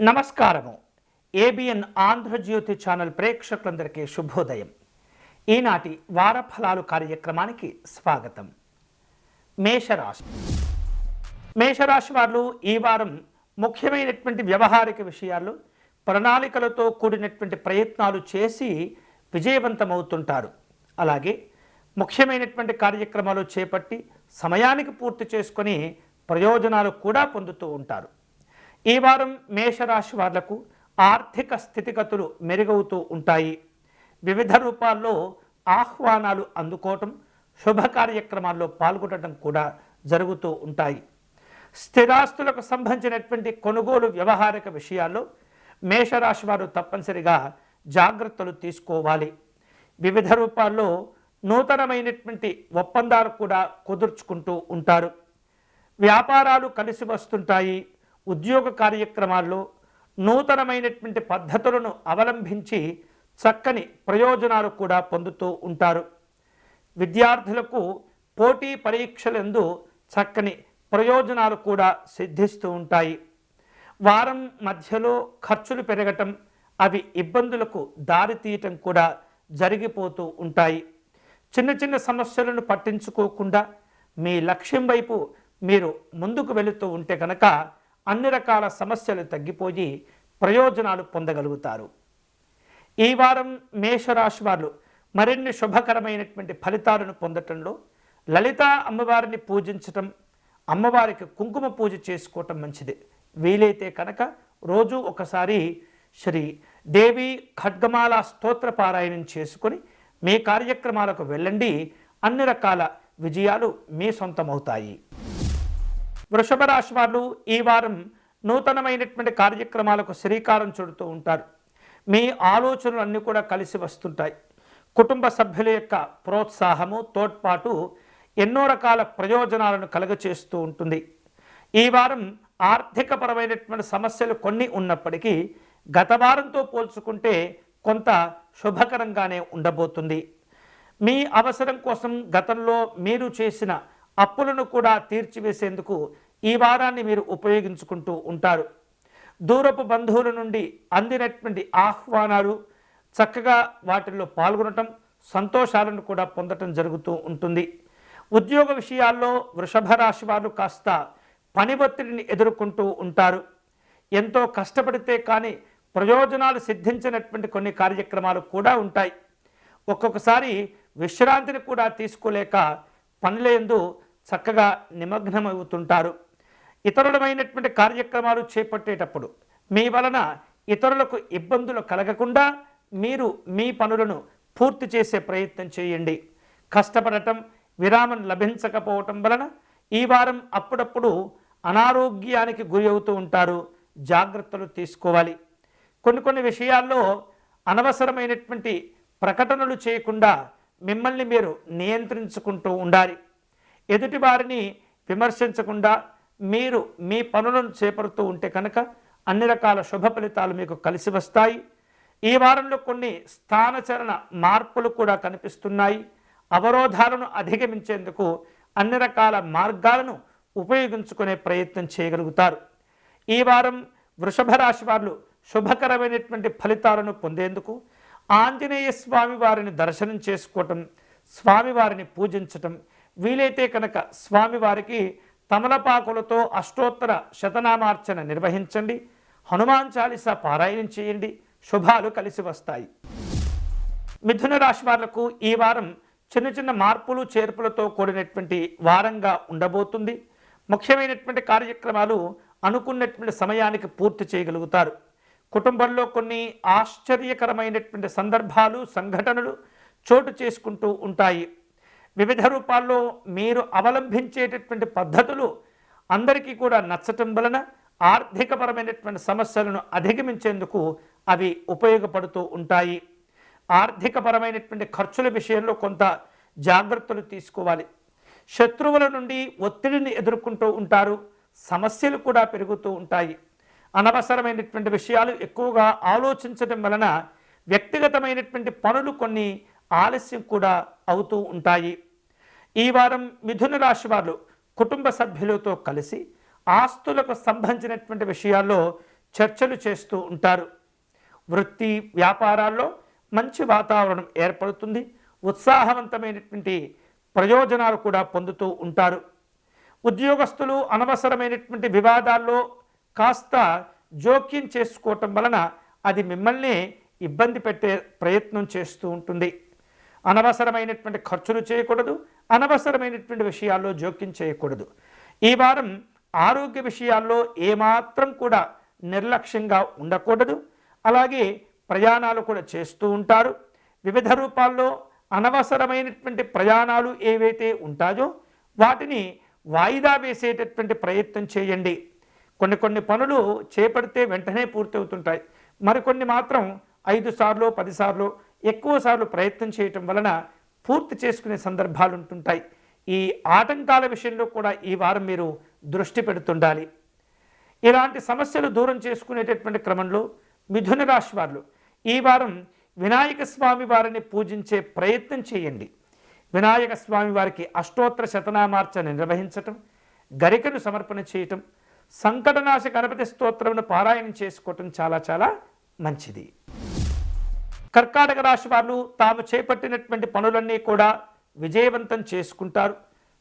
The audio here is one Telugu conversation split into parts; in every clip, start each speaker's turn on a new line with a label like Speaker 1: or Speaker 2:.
Speaker 1: నమస్కారము. ఏబిఎన్ ఆంధ్రజ్యోతి ఛానల్ ప్రేక్షకులందరికీ శుభోదయం. ఈనాటి వారఫలాలు కార్యక్రమానికి స్వాగతం. మేషరాశి వారు ఈ వారం ముఖ్యమైనటువంటి వ్యవహారిక విషయాల్లో ప్రణాళికలతో కూడినటువంటి ప్రయత్నాలు చేసి విజయవంతమవుతుంటారు. అలాగే ముఖ్యమైనటువంటి కార్యక్రమాలు చేపట్టి సమయానికి పూర్తి చేసుకొని ప్రయోజనాలు కూడా పొందుతూ ఉంటారు. ఈ వారం మేషరాశి వాళ్లకు ఆర్థిక స్థితిగతులు మెరుగవుతూ ఉంటాయి. వివిధ రూపాల్లో ఆహ్వానాలు అందుకోవటం, శుభ కార్యక్రమాల్లో పాల్గొనడం కూడా జరుగుతూ ఉంటాయి. స్థిరాస్తులకు సంబంధించినటువంటి కొనుగోలు వ్యవహారిక విషయాల్లో మేషరాశి వారు తప్పనిసరిగా జాగ్రత్తలు తీసుకోవాలి. వివిధ రూపాల్లో నూతనమైనటువంటి ఒప్పందాలు కూడా కుదుర్చుకుంటూ ఉంటారు. వ్యాపారాలు కలిసి వస్తుంటాయి. ఉద్యోగ కార్యక్రమాల్లో నూతనమైనటువంటి పద్ధతులను అవలంబించి చక్కని ప్రయోజనాలు కూడా పొందుతూ ఉంటారు. విద్యార్థులకు పోటీ పరీక్షలందు చక్కని ప్రయోజనాలు కూడా సిద్ధిస్తూ ఉంటాయి. వారం మధ్యలో ఖర్చులు పెరగటం, అవి ఇబ్బందులకు దారితీయటం కూడా జరిగిపోతూ ఉంటాయి. చిన్న చిన్న సమస్యలను పట్టించుకోకుండా మీ లక్ష్యం వైపు మీరు ముందుకు వెళుతూ ఉంటే కనుక అన్ని రకాల సమస్యలు తగ్గిపోయి ప్రయోజనాలు పొందగలుగుతారు. ఈ వారం మేషరాశి వారు మరిన్ని శుభకరమైనటువంటి ఫలితాలను పొందటంలో లలిత అమ్మవారిని పూజించటం, అమ్మవారికి కుంకుమ పూజ చేసుకోవటం మంచిది. వీలైతే కనుక రోజు ఒకసారి శ్రీ దేవి ఖడ్గమాల స్తోత్ర పారాయణం చేసుకొని మీ కార్యక్రమాలకు వెళ్ళండి. అన్ని రకాల విజయాలు మీ సొంతమవుతాయి. వృషభ రాశి వారు ఈ వారం నూతనమైనటువంటి కార్యక్రమాలకు శ్రీకారం చుడుతూ ఉంటారు. మీ ఆలోచనలు అన్నీ కూడా కలిసి వస్తుంటాయి. కుటుంబ సభ్యుల యొక్క ప్రోత్సాహము, తోడ్పాటు ఎన్నో రకాల ప్రయోజనాలను కలుగచేస్తూ ఉంటుంది. ఈ వారం ఆర్థికపరమైనటువంటి సమస్యలు కొన్ని ఉన్నప్పటికీ గత వారంతో పోల్చుకుంటే కొంత శుభకరంగానే ఉండబోతుంది. మీ అవసరం కోసం గతంలో మీరు చేసిన అప్పులను కూడా తీర్చివేసేందుకు ఈ వారాన్ని మీరు ఉపయోగించుకుంటూ ఉంటారు. దూరపు బంధువుల నుండి అందినటువంటి ఆహ్వానాలు చక్కగా వాటిల్లో పాల్గొనటం, సంతోషాలను కూడా పొందటం జరుగుతూ ఉంటుంది. ఉద్యోగ విషయాల్లో వృషభ రాశి వారు కాస్త పని ఒత్తిడిని ఎదుర్కొంటూ ఉంటారు. ఎంతో కష్టపడితే కానీ ప్రయోజనాలు సిద్ధించినటువంటి కొన్ని కార్యక్రమాలు కూడా ఉంటాయి. ఒక్కొక్కసారి విశ్రాంతిని కూడా తీసుకోలేక పనులందు చక్కగా నిమగ్నమవుతుంటారు. ఇతరులమైనటువంటి కార్యక్రమాలు చేపట్టేటప్పుడు మీ వలన ఇతరులకు ఇబ్బందులు కలగకుండా మీరు మీ పనులను పూర్తి చేసే ప్రయత్నం చేయండి. కష్టపడటం, విరామం లభించకపోవటం వలన ఈ వారం అప్పుడప్పుడు అనారోగ్యానికి గురి అవుతూ ఉంటారు. జాగ్రత్తలు తీసుకోవాలి. కొన్ని విషయాల్లో అనవసరమైనటువంటి ప్రకటనలు చేయకుండా మిమ్మల్ని మీరు నియంత్రించుకుంటూ ఉండాలి. ఎదుటి వారిని విమర్శించకుండా మీరు మీ పనులను చేపడుతూ ఉంటే కనుక అన్ని రకాల శుభ ఫలితాలు మీకు కలిసి వస్తాయి. ఈ వారంలో కొన్ని స్థానచలన మార్పులు కూడా కనిపిస్తున్నాయి. అవరోధాలను అధిగమించేందుకు అన్ని రకాల మార్గాలను ఉపయోగించుకునే ప్రయత్నం చేయగలుగుతారు. ఈ వారం వృషభ రాశి వారు శుభకరమైనటువంటి ఫలితాలను పొందేందుకు ఆంజనేయ స్వామి వారిని దర్శనం చేసుకోవటం, స్వామివారిని పూజించటం, వీలైతే కనుక స్వామివారికి తమలపాకులతో అష్టోత్తర శతనామార్చన నిర్వహించండి. హనుమాన్ చాలీసా పారాయణం చేయండి. శుభాలు కలిసి వస్తాయి. మిథున రాశి వాళ్లకు ఈ వారం చిన్న మార్పులు చేర్పులతో కూడినటువంటి వారంగా ఉండబోతుంది. ముఖ్యమైనటువంటి కార్యక్రమాలు అనుకున్నటువంటి సమయానికి పూర్తి చేయగలుగుతారు. కుటుంబంలో కొన్ని ఆశ్చర్యకరమైనటువంటి సందర్భాలు, సంఘటనలు చోటు చేసుకుంటూ ఉంటాయి. వివిధ రూపాల్లో మీరు అవలంబించేటటువంటి పద్ధతులు అందరికీ కూడా నచ్చటం వలన ఆర్థికపరమైనటువంటి సమస్యలను అధిగమించేందుకు అవి ఉపయోగపడుతూ ఉంటాయి. ఆర్థికపరమైనటువంటి ఖర్చుల విషయంలో కొంత జాగ్రత్తలు తీసుకోవాలి. శత్రువుల నుండి ఒత్తిడిని ఎదుర్కొంటూ ఉంటారు. సమస్యలు కూడా పెరుగుతూ ఉంటాయి. అనవసరమైనటువంటి విషయాలు ఎక్కువగా ఆలోచించడం వలన వ్యక్తిగతమైనటువంటి పనులు కొన్ని ఆలస్యం కూడా అవుతూ ఉంటాయి. ఈ వారం మిథున రాశి వారు కుటుంబ సభ్యులతో కలిసి ఆస్తులకు సంబంధించినటువంటి విషయాల్లో చర్చలు చేస్తూ ఉంటారు. వృత్తి వ్యాపారాల్లో మంచి వాతావరణం ఏర్పడుతుంది. ఉత్సాహవంతమైనటువంటి ప్రయోజనాలు కూడా పొందుతూ ఉంటారు. ఉద్యోగస్తులు అనవసరమైనటువంటి వివాదాల్లో కాస్త జోక్యం చేసుకోవటం వలన అది మిమ్మల్ని ఇబ్బంది పెట్టే ప్రయత్నం చేస్తూ ఉంటుంది. అనవసరమైనటువంటి ఖర్చులు చేయకూడదు, అనవసరమైనటువంటి విషయాల్లో జోక్యం చేయకూడదు. ఈ వారం ఆరోగ్య విషయాల్లో ఏమాత్రం కూడా నిర్లక్ష్యంగా ఉండకూడదు. అలాగే ప్రయాణాలు కూడా చేస్తూ ఉంటారు. వివిధ రూపాల్లో అనవసరమైనటువంటి ప్రయాణాలు ఏవైతే ఉంటాయో వాటిని వాయిదా వేసేటటువంటి ప్రయత్నం చేయండి. కొన్ని పనులు చేపడితే వెంటనే పూర్తవుతుంటాయి. మరికొన్ని మాత్రం 5 సార్లు 10 సార్లు ఎక్కువ సార్లు ప్రయత్నం చేయటం వలన పూర్తి చేసుకునే సందర్భాలు ఉంటుంటాయి. ఈ ఆటంకాల విషయంలో కూడా ఈ వారం మీరు దృష్టి పెడుతుండాలి. ఇలాంటి సమస్యలు దూరం చేసుకునేటటువంటి క్రమంలో మిథున రాశి వారు ఈ వారం వినాయక స్వామి వారిని పూజించే ప్రయత్నం చేయండి. వినాయక స్వామి వారికి అష్టోత్తర శతనామార్చన నిర్వహించటం, గరికను సమర్పణ చేయటం, సంకటనాశ గణపతి స్తోత్రమును పారాయణం చేసుకోవటం చాలా చాలా మంచిది. కర్కాటక రాశి వారు తాము చేపట్టినటువంటి పనులన్నీ కూడా విజయవంతం చేసుకుంటారు.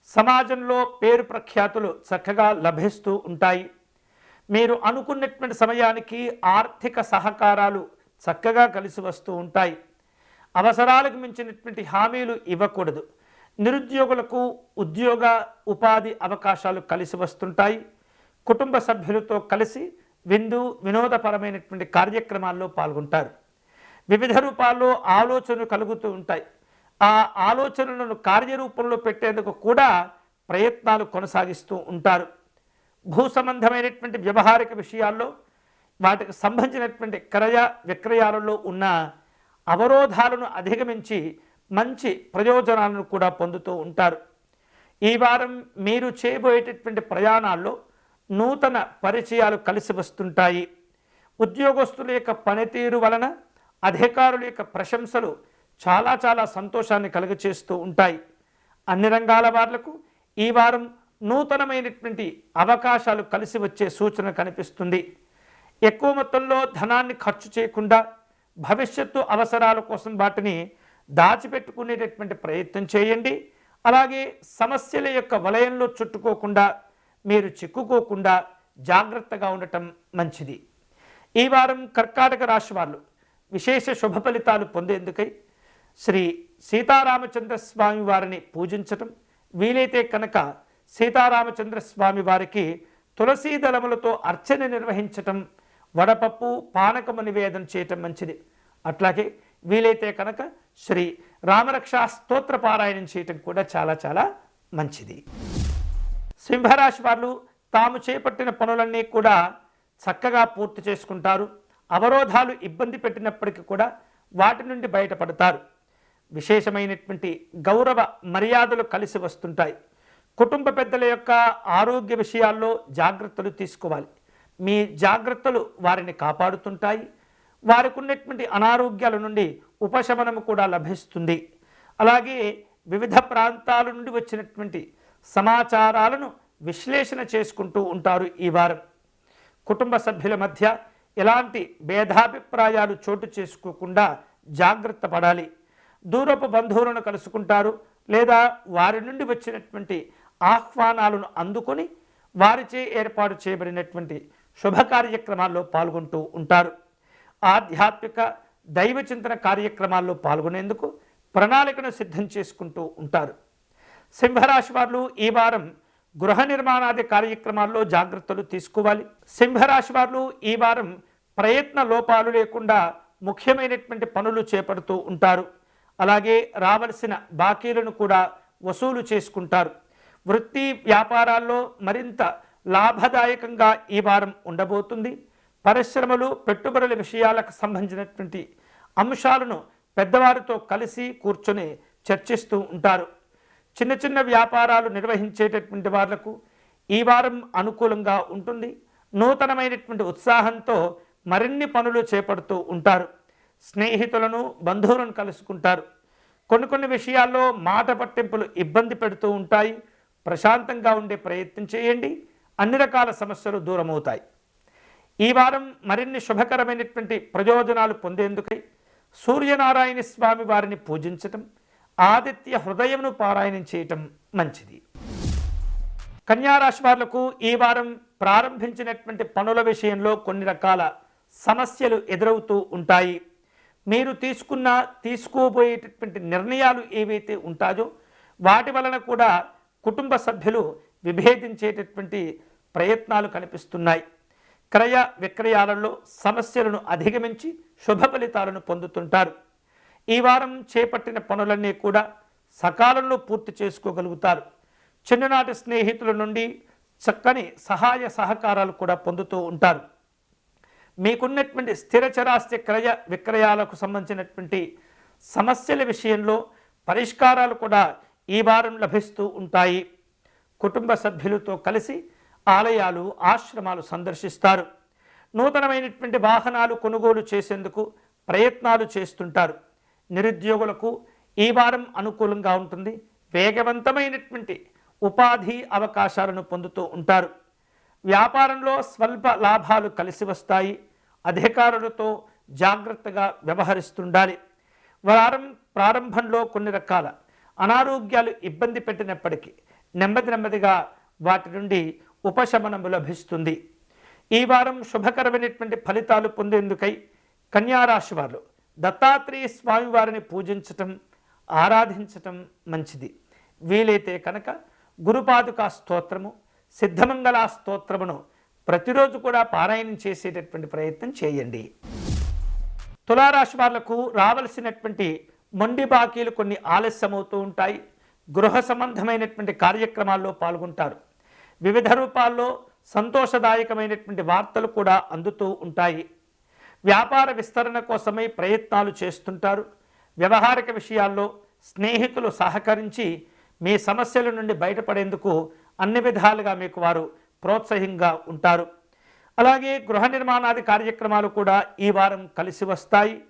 Speaker 1: సమాజంలో పేరు ప్రఖ్యాతులు చక్కగా లభిస్తూ ఉంటాయి. మీరు అనుకున్నటువంటి సమయానికి ఆర్థిక సహకారాలు చక్కగా కలిసి వస్తూ ఉంటాయి. అవసరాలకు మించినటువంటి హామీలు ఇవ్వకూడదు. నిరుద్యోగులకు ఉద్యోగ ఉపాధి అవకాశాలు కలిసి వస్తుంటాయి. కుటుంబ సభ్యులతో కలిసి వినోదపరమైనటువంటి కార్యక్రమాల్లో పాల్గొంటారు. వివిధ రూపాల్లో ఆలోచనలు కలుగుతూ ఉంటాయి. ఆ ఆలోచనలను కార్యరూపంలో పెట్టేందుకు కూడా ప్రయత్నాలు కొనసాగిస్తూ ఉంటారు. భూ సంబంధమైనటువంటి వ్యవహారిక విషయాల్లో వాటికి సంబంధించినటువంటి క్రయ విక్రయాలలో ఉన్న అవరోధాలను అధిగమించి మంచి ప్రయోజనాలను కూడా పొందుతూ ఉంటారు. ఈ వారం మీరు చేయబోయేటటువంటి ప్రయాణాల్లో నూతన పరిచయాలు కలిసి వస్తుంటాయి. ఉద్యోగస్తుల యొక్క పనితీరు వలన అధికారుల యొక్క ప్రశంసలు చాలా చాలా సంతోషాన్ని కలుగచేస్తూ ఉంటాయి. అన్ని రంగాల వాళ్లకు ఈ వారం నూతనమైనటువంటి అవకాశాలు కలిసి వచ్చే సూచన కనిపిస్తుంది. ఎక్కువ మొత్తంలో ధనాన్ని ఖర్చు చేయకుండా భవిష్యత్తు అవసరాల కోసం వాటిని దాచిపెట్టుకునేటటువంటి ప్రయత్నం చేయండి. అలాగే సమస్యల యొక్క వలయంలో చుట్టుకోకుండా మీరు చిక్కుకోకుండా జాగ్రత్తగా ఉండటం మంచిది. ఈ వారం కర్కాటక రాశి వాళ్ళు విశేష శుభ ఫలితాలు పొందేందుకై శ్రీ సీతారామచంద్ర స్వామి వారిని పూజించటం, వీలైతే కనుక సీతారామచంద్ర స్వామి వారికి తులసీ దళములతో అర్చన నిర్వహించటం, వడపప్పు పానకము నివేదన చేయటం మంచిది. అట్లాగే వీలైతే కనుక శ్రీ రామరక్షా స్తోత్ర పారాయణం చేయటం కూడా చాలా చాలా మంచిది. సింహరాశి వారు తాము చేపట్టిన పనులన్నీ కూడా చక్కగా పూర్తి చేసుకుంటారు. అవరోధాలు ఇబ్బంది పెట్టినప్పటికీ కూడా వాటి నుండి బయటపడతారు. విశేషమైనటువంటి గౌరవ మర్యాదలు కలిసి వస్తుంటాయి. కుటుంబ పెద్దల యొక్క ఆరోగ్య విషయాల్లో జాగ్రత్తలు తీసుకోవాలి. మీ జాగ్రత్తలు వారిని కాపాడుతుంటాయి. వారికి ఉన్నటువంటి అనారోగ్యాల నుండి ఉపశమనము కూడా లభిస్తుంది. అలాగే వివిధ ప్రాంతాల నుండి వచ్చినటువంటి సమాచారాలను విశ్లేషణ చేసుకుంటూ ఉంటారు. ఈ వారం కుటుంబ సభ్యుల మధ్య ఎలాంటి భేదాభిప్రాయాలు చోటు చేసుకోకుండా జాగ్రత్త పడాలి. దూరపు బంధువులను కలుసుకుంటారు, లేదా వారి నుండి వచ్చినటువంటి ఆహ్వానాలను అందుకొని వారిచే ఏర్పాటు చేయబడినటువంటి శుభ కార్యక్రమాల్లో పాల్గొంటూ ఉంటారు. ఆధ్యాత్మిక దైవ చింతన కార్యక్రమాల్లో పాల్గొనేందుకు ప్రణాళికను సిద్ధం చేసుకుంటూ ఉంటారు. సింహరాశి వారు ఈ వారం గృహ నిర్మాణాది కార్యక్రమాల్లో జాగ్రత్తలు తీసుకోవాలి. సింహరాశి వారు ఈ వారం ప్రయత్న లోపాలు లేకుండా ముఖ్యమైనటువంటి పనులు చేపడుతూ ఉంటారు. అలాగే రావలసిన బాకీలను కూడా వసూలు చేసుకుంటారు. వృత్తి వ్యాపారాల్లో మరింత లాభదాయకంగా ఈ వారం ఉండబోతుంది. పరిశ్రమలు పెట్టుబడుల విషయాలకు సంబంధించినటువంటి అంశాలను పెద్దవారితో కలిసి కూర్చొని చర్చిస్తూ ఉంటారు. చిన్న చిన్న వ్యాపారాలు నిర్వహించేటటువంటి వాళ్లకు ఈ వారం అనుకూలంగా ఉంటుంది. నూతనమైనటువంటి ఉత్సాహంతో మరిన్ని పనులు చేపడుతూ ఉంటారు. స్నేహితులను బంధువులను కలుసుకుంటారు. కొన్ని విషయాల్లో మాట పట్టింపులు ఇబ్బంది పెడుతూ ఉంటాయి. ప్రశాంతంగా ఉండే ప్రయత్నం చేయండి. అన్ని రకాల సమస్యలు దూరమవుతాయి. ఈ వారం మరిన్ని శుభకరమైనటువంటి ప్రయోజనాలు పొందేందుకై సూర్యనారాయణ స్వామి వారిని పూజించటం, ఆదిత్య హృదయమును పారాయణం చేయటం మంచిది. కన్యారాశి వాళ్లకు ఈ వారం ప్రారంభించినటువంటి పనుల విషయంలో కొన్ని రకాల సమస్యలు ఎదురవుతూ ఉంటాయి. మీరు తీసుకోబోయేటటువంటి నిర్ణయాలు ఏవైతే ఉంటాయో వాటి వలన కూడా కుటుంబ సభ్యులు విభేదించేటటువంటి ప్రయత్నాలు కనిపిస్తున్నాయి. క్రయ విక్రయాలలో సమస్యలను అధిగమించి శుభ ఫలితాలను పొందుతుంటారు. ఈ వారం చేపట్టిన పనులన్నీ కూడా సకాలంలో పూర్తి చేసుకోగలుగుతారు. చిన్ననాటి స్నేహితుల నుండి చక్కని సహాయ సహకారాలు కూడా పొందుతూ ఉంటారు. మీకున్నటువంటి స్థిర చరాస్తి క్రయ విక్రయాలకు సంబంధించినటువంటి సమస్యల విషయంలో పరిష్కారాలు కూడా ఈ వారం లభిస్తూ ఉంటాయి. కుటుంబ సభ్యులతో కలిసి ఆలయాలు, ఆశ్రమాలు సందర్శిస్తారు. నూతనమైనటువంటి వాహనాలు కొనుగోలు చేసేందుకు ప్రయత్నాలు చేస్తుంటారు. నిరుద్యోగులకు ఈ వారం అనుకూలంగా ఉంటుంది. వేగవంతమైనటువంటి ఉపాధి అవకాశాలను పొందుతూ ఉంటారు. వ్యాపారంలో స్వల్ప లాభాలు కలిసి వస్తాయి. అధికారులతో జాగ్రత్తగా వ్యవహరిస్తుండాలి. వారం ప్రారంభంలో కొన్ని రకాల అనారోగ్యాలు ఇబ్బంది పెట్టినప్పటికీ నెమ్మదిగా వాటి నుండి ఉపశమనం లభిస్తుంది. ఈ వారం శుభకరమైనటువంటి ఫలితాలు పొందేందుకై కన్యారాశి వారు దత్తాత్రేయ స్వామి వారిని పూజించటం, ఆరాధించటం మంచిది. వీలైతే కనుక గురుపాదుకా స్తోత్రము, సిద్ధమంగళ స్తోత్రమును ప్రతిరోజు కూడా పారాయణం చేసేటటువంటి ప్రయత్నం చేయండి. తులారాశి వాళ్లకు రావలసినటువంటి మొండి బాకీలు కొన్ని ఆలస్యమవుతూ ఉంటాయి. గృహ సంబంధమైనటువంటి కార్యక్రమాల్లో పాల్గొంటారు. వివిధ రూపాల్లో సంతోషదాయకమైనటువంటి వార్తలు కూడా అందుతూ ఉంటాయి. వ్యాపార విస్తరణ కోసమై ప్రయత్నాలు చేస్తుంటారు. వ్యవహారిక విషయాల్లో స్నేహితులు సహకరించి మీ సమస్యల నుండి బయటపడేందుకు అన్ని విధాలుగా మీకు వారు ప్రోత్సాహంగా ఉంటారు. అలాగే గృహ నిర్మాణాది కార్యక్రమాలు కూడా ఈ వారం కలిసి వస్తాయి.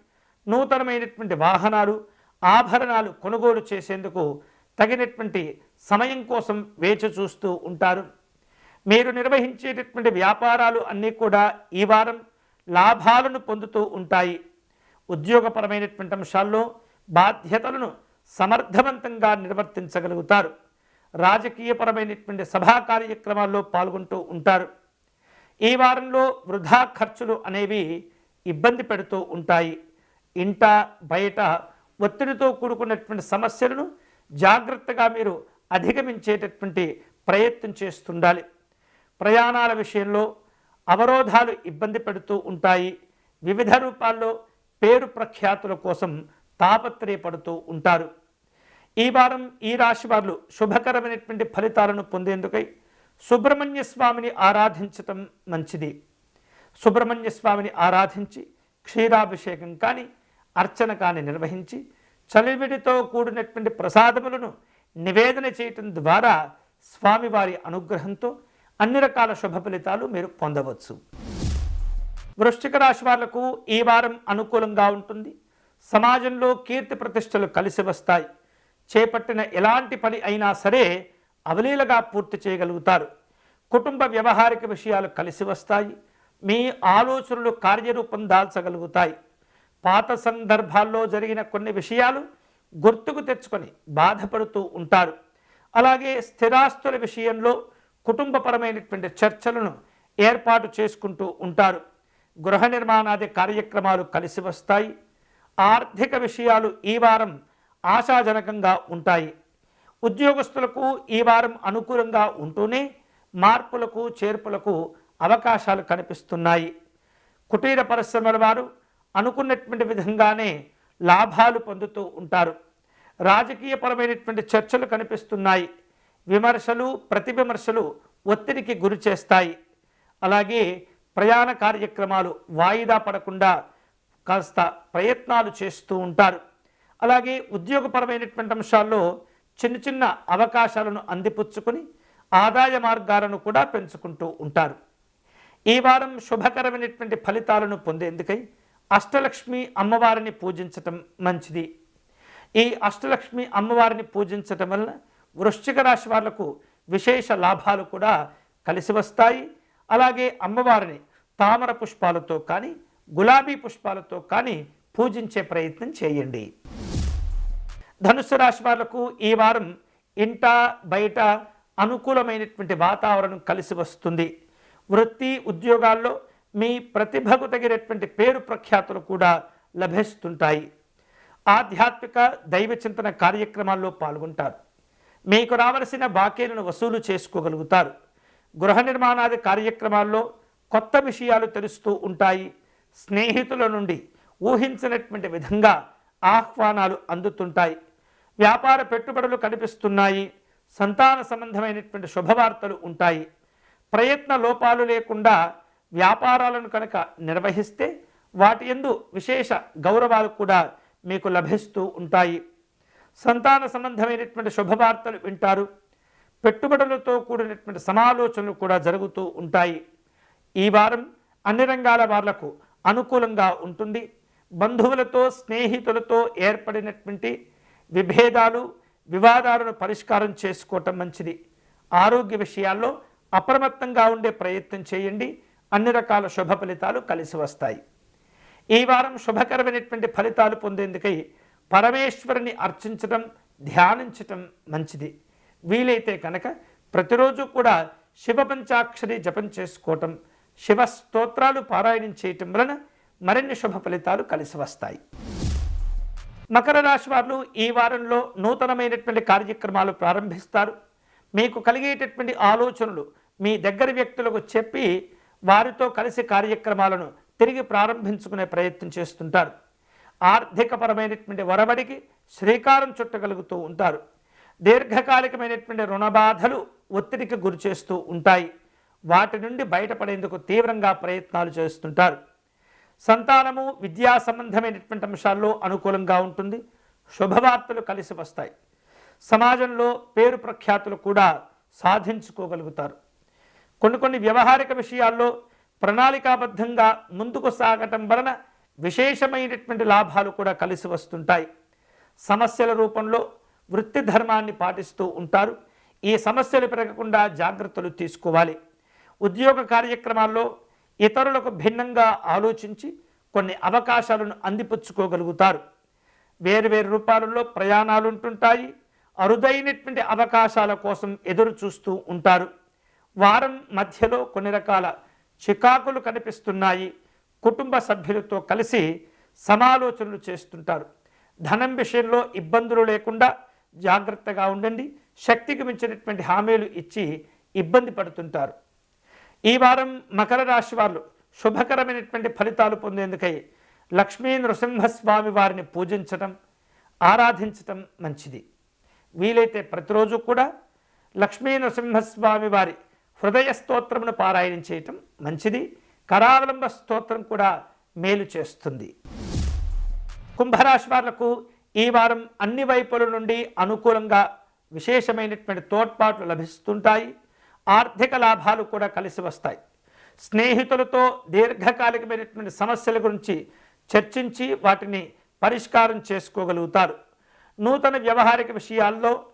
Speaker 1: నూతనమైనటువంటి వాహనాలు, ఆభరణాలు కొనుగోలు చేసేందుకు తగినటువంటి సమయం కోసం వేచి చూస్తూ ఉంటారు. మీరు నిర్వహించేటటువంటి వ్యాపారాలు అన్నీ కూడా ఈ వారం లాభాలను పొందుతూ ఉంటాయి. ఉద్యోగపరమైనటువంటి అంశాల్లో బాధ్యతలను సమర్థవంతంగా నిర్వర్తించగలుగుతారు. రాజకీయపరమైనటువంటి సభా కార్యక్రమాల్లో పాల్గొంటూ ఉంటారు. ఈ వారంలో వృధా ఖర్చులు అనేవి ఇబ్బంది పెడుతూ ఉంటాయి. ఇంట బయట ఒత్తిడితో కూడుకున్నటువంటి సమస్యలను జాగ్రత్తగా మీరు అధిగమించేటటువంటి ప్రయత్నం చేస్తుండాలి. ప్రయాణాల విషయంలో అవరోధాలు ఇబ్బంది పెడుతూ ఉంటాయి. వివిధ రూపాల్లో పేరు ప్రఖ్యాతుల కోసం తాపత్రయపడుతూ ఉంటారు. ఈ వారం ఈ రాశి వారు శుభకరమైనటువంటి ఫలితాలను పొందేందుకై సుబ్రహ్మణ్య స్వామిని ఆరాధించటం మంచిది. సుబ్రహ్మణ్య స్వామిని ఆరాధించి క్షీరాభిషేకం కానీ అర్చన కానీ నిర్వహించి చలివిడితో కూడినటువంటి ప్రసాదములను నివేదన చేయటం ద్వారా స్వామివారి అనుగ్రహంతో అన్ని రకాల శుభ ఫలితాలు మీరు పొందవచ్చు. వృశ్చిక రాశి వాళ్లకు ఈ వారం అనుకూలంగా ఉంటుంది. సమాజంలో కీర్తి ప్రతిష్టలు కలిసి వస్తాయి. చేపట్టిన ఎలాంటి పని అయినా సరే అవలీలగా పూర్తి చేయగలుగుతారు. కుటుంబ వ్యవహారిక విషయాలు కలిసి వస్తాయి. మీ ఆలోచనలు కార్యరూపం దాల్చగలుగుతాయి. పాత సందర్భాల్లో జరిగిన కొన్ని విషయాలు గుర్తుకు తెచ్చుకొని బాధపడుతూ ఉంటారు. అలాగే స్థిరాస్తుల విషయంలో కుటుంబపరమైనటువంటి చర్చలను ఏర్పాటు చేసుకుంటూ ఉంటారు. గృహ నిర్మాణాది కార్యక్రమాలు కలిసి వస్తాయి. ఆర్థిక విషయాలు ఈ వారం ఆశాజనకంగా ఉంటాయి. ఉద్యోగస్తులకు ఈ వారం అనుకూలంగా ఉంటూనే మార్పులకు చేర్పులకు అవకాశాలు కనిపిస్తున్నాయి. కుటీర పరిశ్రమల వారు అనుకున్నటువంటి విధంగానే లాభాలు పొందుతూ ఉంటారు. రాజకీయపరమైనటువంటి చర్చలు కనిపిస్తున్నాయి. విమర్శలు ప్రతివిమర్శలు ఒత్తిడికి గురి చేస్తాయి. అలాగే ప్రయాణ కార్యక్రమాలు వాయిదా పడకుండా కాస్త ప్రయత్నాలు చేస్తూ ఉంటారు. అలాగే ఉద్యోగపరమైనటువంటి అంశాల్లో చిన్న అవకాశాలను అందిపుచ్చుకొని ఆదాయ మార్గాలను కూడా పెంచుకుంటూ ఉంటారు. ఈ వారం శుభకరమైనటువంటి ఫలితాలను పొందేందుకై అష్టలక్ష్మి అమ్మవారిని పూజించటం మంచిది. ఈ అష్టలక్ష్మి అమ్మవారిని పూజించటం వల్ల వృశ్చిక రాశి వాళ్లకు విశేష లాభాలు కూడా కలిసి వస్తాయి. అలాగే అమ్మవారిని తామర పుష్పాలతో కానీ గులాబీ పుష్పాలతో కానీ పూజించే ప్రయత్నం చేయండి. ధనుస్సు రాశి వాళ్లకు ఈ వారం ఇంట బయట అనుకూలమైనటువంటి వాతావరణం కలిసి వస్తుంది. వృత్తి ఉద్యోగాల్లో మీ ప్రతిభకు తగినటువంటి పేరు ప్రఖ్యాతులు కూడా లభిస్తుంటాయి. ఆధ్యాత్మిక దైవ చింతన కార్యక్రమాల్లో పాల్గొంటారు. మీకు రావలసిన బాకీలను వసూలు చేసుకోగలుగుతారు. గృహ నిర్మాణాది కార్యక్రమాల్లో కొత్త విషయాలు తెలుస్తూ ఉంటాయి. స్నేహితుల నుండి ఊహించినటువంటి విధంగా ఆహ్వానాలు అందుతుంటాయి. వ్యాపార పెట్టుబడులు కనిపిస్తున్నాయి. సంతాన సంబంధమైనటువంటి శుభవార్తలు ఉంటాయి. ప్రయత్న లోపాలు లేకుండా వ్యాపారాలను కనుక నిర్వహిస్తే వాటి యందు విశేష గౌరవాలు కూడా మీకు లభిస్తూ ఉంటాయి. సంతాన సంబంధమైనటువంటి శుభవార్తలు వింటారు. పెట్టుబడులతో కూడినటువంటి సమాలోచనలు కూడా జరుగుతూ ఉంటాయి. ఈ వారం అన్ని రంగాల వాళ్లకు అనుకూలంగా ఉంటుంది. బంధువులతో స్నేహితులతో ఏర్పడినటువంటి విభేదాలు వివాదాలను పరిష్కారం చేసుకోవటం మంచిది. ఆరోగ్య విషయాల్లో అప్రమత్తంగా ఉండే ప్రయత్నం చేయండి. అన్ని రకాల శుభ ఫలితాలు కలిసి వస్తాయి. ఈ వారం శుభకరమైనటువంటి ఫలితాలు పొందేందుకై పరమేశ్వరుని అర్చించడం ధ్యానించటం మంచిది. వీలైతే కనుక ప్రతిరోజు కూడా శివ పంచాక్షరి జపం చేసుకోవటం, శివ స్తోత్రాలు పారాయణం చేయటం వలన మరిన్ని శుభ ఫలితాలు కలిసి వస్తాయి. మకర రాశి వారు ఈ వారంలో నూతనమైనటువంటి కార్యక్రమాలు ప్రారంభిస్తారు. మీకు కలిగేటటువంటి ఆలోచనలు మీ దగ్గర వ్యక్తులకు చెప్పి వారితో కలిసి కార్యక్రమాలను తిరిగి ప్రారంభించుకునే ప్రయత్నం చేస్తుంటారు. ఆర్థికపరమైనటువంటి ఒరబడికి శ్రీకారం చుట్టగలుగుతూ ఉంటారు. దీర్ఘకాలికమైనటువంటి రుణబాధలు ఒత్తిడికి గురి చేస్తూ ఉంటాయి. వాటి నుండి బయటపడేందుకు తీవ్రంగా ప్రయత్నాలు చేస్తుంటారు. సంతానము విద్యా సంబంధమైనటువంటి అంశాల్లో అనుకూలంగా ఉంటుంది. శుభవార్తలు కలిసి వస్తాయి. సమాజంలో పేరు ప్రఖ్యాతులు కూడా సాధించుకోగలుగుతారు. కొన్ని వ్యవహారిక విషయాల్లో ప్రణాళికాబద్ధంగా ముందుకు సాగటం వలన విశేషమైనటువంటి లాభాలు కూడా కలిసి వస్తుంటాయి. సమస్యల రూపంలో వృత్తి ధర్మాన్ని పాటిస్తూ ఉంటారు. ఈ సమస్యలు పెరగకుండా జాగ్రత్తలు తీసుకోవాలి. ఉద్యోగ కార్యక్రమాల్లో ఇతరులకు భిన్నంగా ఆలోచించి కొన్ని అవకాశాలను అందిపుచ్చుకోగలుగుతారు. వేరువేరు రూపాలలో ప్రయాణాలు ఉంటుంటాయి. అరుదైనటువంటి అవకాశాల కోసం ఎదురు చూస్తూ ఉంటారు. వారం మధ్యలో కొన్ని రకాల చికాకులు కనిపిస్తున్నాయి. కుటుంబ సభ్యులతో కలిసి సమాలోచనలు చేస్తుంటారు. ధనం విషయంలో ఇబ్బందులు లేకుండా జాగ్రత్తగా ఉండండి. శక్తికి మించినటువంటి హామీలు ఇచ్చి ఇబ్బంది పడుతుంటారు. ఈ వారం మకర రాశి వారు శుభకరమైనటువంటి ఫలితాలు పొందేందుకై లక్ష్మీ నృసింహస్వామి వారిని పూజించటం, ఆరాధించటం మంచిది. వీలైతే ప్రతిరోజు కూడా లక్ష్మీ నృసింహస్వామి వారి హృదయ స్తోత్రమును పారాయణం చేయటం మంచిది. కరావలంబ స్తోత్రం కూడా మేలు చేస్తుంది. కుంభరాశి వాళ్లకు ఈ వారం అన్ని వైపుల నుండి అనుకూలంగా విశేషమైనటువంటి తోడ్పాట్లు లభిస్తుంటాయి. ఆర్థిక లాభాలు కూడా కలిసి వస్తాయి. స్నేహితులతో దీర్ఘకాలికమైనటువంటి సమస్యల గురించి చర్చించి వాటిని పరిష్కారం చేసుకోగలుగుతారు. నూతన వ్యవహారిక విషయాల్లో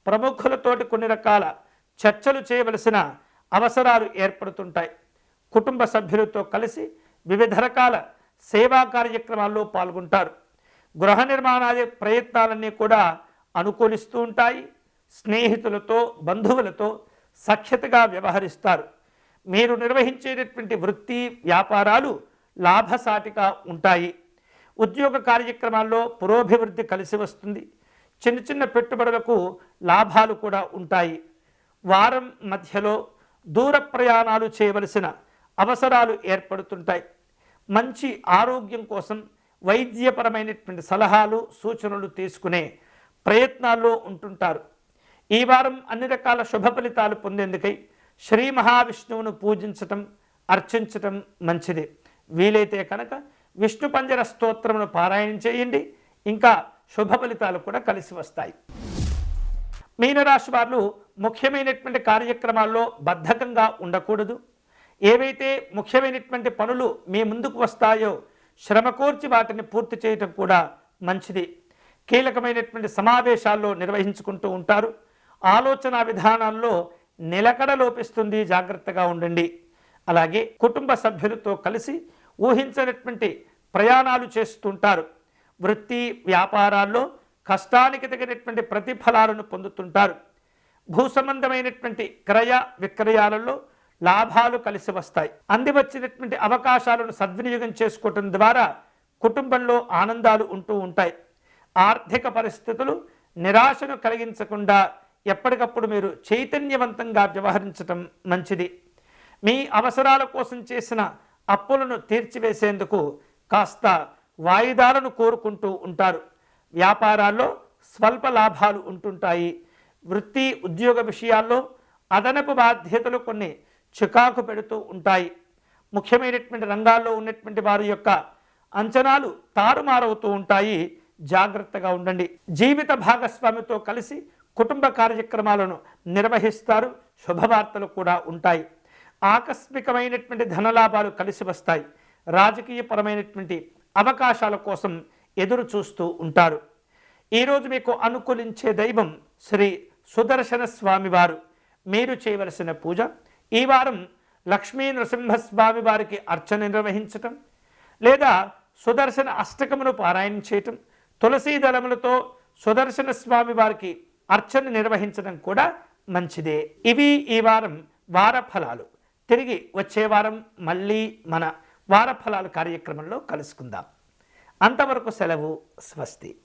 Speaker 1: ప్రముఖులతోటి కొన్ని రకాల చర్చలు చేయవలసిన అవసరాలు ఏర్పడుతుంటాయి. కుటుంబ సభ్యులతో కలిసి వివిధ రకాల సేవా కార్యక్రమాల్లో పాల్గొంటారు. గృహ నిర్మాణాది ప్రయత్నాలన్నీ కూడా అనుకూలిస్తూ ఉంటాయి. స్నేహితులతో బంధువులతో సఖ్యతగా వ్యవహరిస్తారు. మీరు నిర్వహించేటటువంటి వృత్తి వ్యాపారాలు లాభసాటిగా ఉంటాయి. ఉద్యోగ కార్యక్రమాల్లో పురోభివృద్ధి కలిసి వస్తుంది. చిన్న పెట్టుబడులకు లాభాలు కూడా ఉంటాయి. వారం మధ్యలో దూర ప్రయాణాలు చేయవలసిన అవసరాలు ఏర్పడుతుంటాయి. మంచి ఆరోగ్యం కోసం వైద్యపరమైనటువంటి సలహాలు సూచనలు తీసుకునే ప్రయత్నాల్లో ఉంటుంటారు. ఈ వారం అన్ని రకాల శుభ ఫలితాలు పొందేందుకై శ్రీ మహావిష్ణువును పూజించటం అర్చించటం మంచిది. వీలైతే కనుక విష్ణు పంజర స్తోత్రమును పారాయణం చేయండి. ఇంకా శుభ ఫలితాలు కూడా కలిసి వస్తాయి. మీనరాశి వారు ముఖ్యమైనటువంటి కార్యక్రమాల్లో బద్ధకంగా ఉండకూడదు. ఏవైతే ముఖ్యమైనటువంటి పనులు మీ ముందుకు వస్తాయో శ్రమకూర్చి వాటిని పూర్తి చేయటం కూడా మంచిది. కీలకమైనటువంటి సమావేశాల్లో నిర్వహించుకుంటూ ఉంటారు. ఆలోచన విధానాల్లో నిలకడ లోపిస్తుంది. జాగ్రత్తగా ఉండండి. అలాగే కుటుంబ సభ్యులతో కలిసి ఊహించినటువంటి ప్రయాణాలు చేస్తుంటారు. వృత్తి వ్యాపారాల్లో కష్టానికి తగినటువంటి ప్రతిఫలాలను పొందుతుంటారు. భూ సంబంధమైనటువంటి క్రయ విక్రయాలలో లాభాలు కలిసి వస్తాయి. అందివచ్చినటువంటి అవకాశాలను సద్వినియోగం చేసుకోవటం ద్వారా కుటుంబంలో ఆనందాలు ఉంటూ ఉంటాయి. ఆర్థిక పరిస్థితులు నిరాశను కలిగించకుండా ఎప్పటికప్పుడు మీరు చైతన్యవంతంగా వ్యవహరించటం మంచిది. మీ అవసరాల కోసం చేసిన అప్పులను తీర్చివేసేందుకు కాస్త వాయిదాలను కోరుకుంటూ ఉంటారు. వ్యాపారాల్లో స్వల్ప లాభాలు ఉంటుంటాయి. వృత్తి ఉద్యోగ విషయాల్లో అదనపు బాధ్యతలు కొన్ని చికాకు పెడుతూ ఉంటాయి. ముఖ్యమైనటువంటి రంగాల్లో ఉన్నటువంటి వారి యొక్క అంచనాలు తారుమారవుతూ ఉంటాయి. జాగ్రత్తగా ఉండండి. జీవిత భాగస్వామితో కలిసి కుటుంబ కార్యక్రమాలను నిర్వహిస్తారు. శుభవార్తలు కూడా ఉంటాయి. ఆకస్మికమైనటువంటి ధనలాభాలు కలిసి వస్తాయి. రాజకీయపరమైనటువంటి అవకాశాల కోసం ఎదురు చూస్తూ ఉంటారు. ఈరోజు మీకు అనుకూలించే దైవం శ్రీ సుదర్శన స్వామివారు. మీరు చేయవలసిన పూజ ఈ వారం లక్ష్మీ నరసింహస్వామి వారికి అర్చన నిర్వహించటం, లేదా సుదర్శన అష్టకమును పారాయణం చేయటం, తులసీ దళములతో సుదర్శన స్వామి వారికి అర్చన నిర్వహించడం కూడా మంచిదే. ఇవి ఈ వారం వారఫలాలు. తిరిగి వచ్చే వారం మళ్ళీ మన వారఫలాలు కార్యక్రమంలో కలుసుకుందాం. అంతవరకు సెలవు. స్వస్తి.